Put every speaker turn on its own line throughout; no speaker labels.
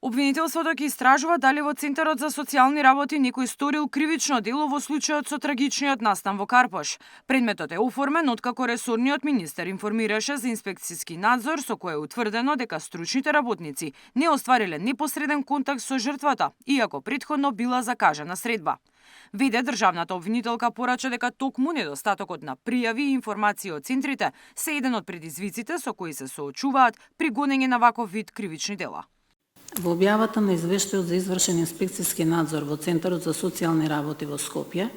Обвинителството ќе истражува дали во Центарот за социјални работи некој сторил кривично дело во случајот со трагичниот настан во Карпош. Предметот е оформен откако ресорниот министер информираше за инспекцијски надзор со кој е утврдено дека стручните работници не оствариле непосреден контакт со жртвата, иако претходно била закажана средба. Веде државната обвинителка порача дека токму недостатокот на пријави и информации од центрите се еден од предизвиците со кои се соочуваат при гонење на ваков вид кривични дела.
Во објавата на извештајот за извршен инспекцијски надзор во Центарот за социјални работи во Скопје,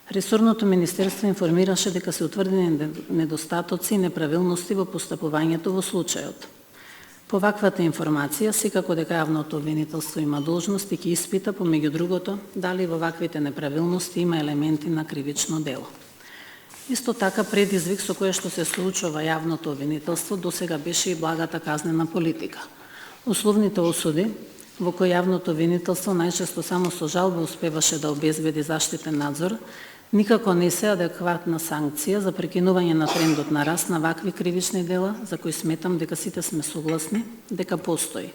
ресорното министерство информираше дека се утврдени недостатоци и неправилности во постапувањето во случајот. По ваквата информација, секако дека јавното обвинителство има должност и ќе испита, помеѓу другото, дали во ваквите неправилности има елементи на кривично дело. Исто така, предизвик со кое што се соочува јавното обвинителство досега беше и благата казнена политика. Условните осуди, во кои јавното обвинителство најчесто само со жалба успеваше да обезбеди заштитен надзор, никако не се адекватна санкција за прекинување на трендот на раст на вакви кривични дела, за кои сметам дека сите сме согласни дека постои.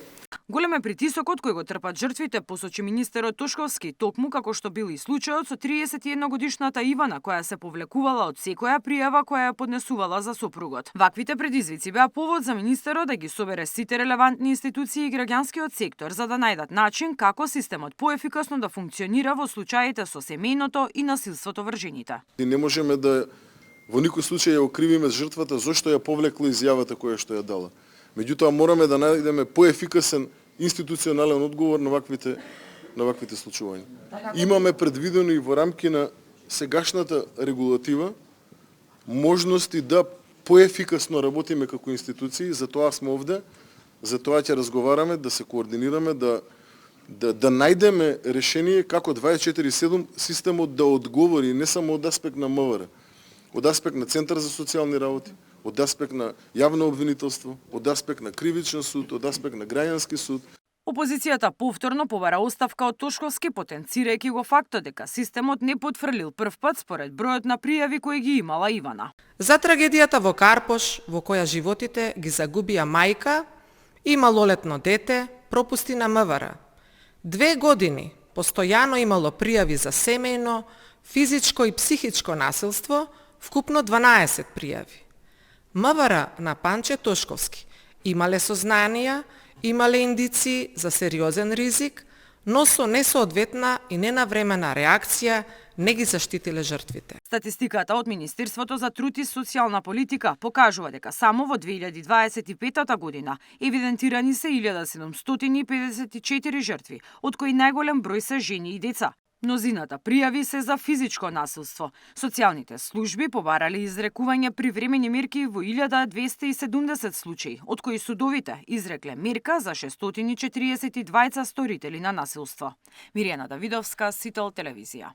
Голем е притисокот кој го трпат жртвите, посочи министерот Тошковски, токму како што бил и случајот со 31-годишната Ивана, која се повлекувала од секоја пријава која ја поднесувала за сопругот. Ваквите предизвици беа повод за министерот да ги собере сите релевантни институции и граѓанскиот сектор за да најдат начин како системот поефикасно да функционира во случаите со семејното и насилството врз жените.
Не можеме да во никој случај ја окривиме жртвата зошто ја повлекла изјавата која што ја дала. Меѓутоа мораме да најдеме поефикасен институционален одговор на ваквите случувања. Имаме предвидено и во рамки на сегашната регулатива можности да поефикасно работиме како институции, затоа сме овде, затоа ќе разговараме, да се координираме, да најдеме решение како 24/7 системот да одговори не само од аспект на МВР, од аспект на Центар за социјални работи, од аспект на јавно обвинителство, од аспект на кривичен суд, од аспект на граѓански суд.
Опозицијата повторно побара оставка од Тошковски, потенцирајќи го фактот дека системот не потврлил прв пат според бројот на пријави кои ги имала Ивана.
За трагедијата во Карпош, во која животите ги загубија мајка и малолетно дете, пропусти на МВР. 2 години постојано имало пријави за семејно, физичко и психичко насилство, вкупно 12 пријави. МВР на Панче Тошковски имале сознанија, имале индиции за сериозен ризик, но со несоодветна и ненавремена реакција не ги заштитиле жртвите.
Статистиката од Министерството за труд и социјална политика покажува дека само во 2025 година евидентирани се 1754 жртви, од кои најголем број се жени и деца. Мнозината пријави се за физичко насилство. Социјалните служби побарале изрекување привремени мерки во 1270 случаи, од кои судовите изрекле мерка за 642 сторители на насилство. Миријана Давидовска, Сител телевизија.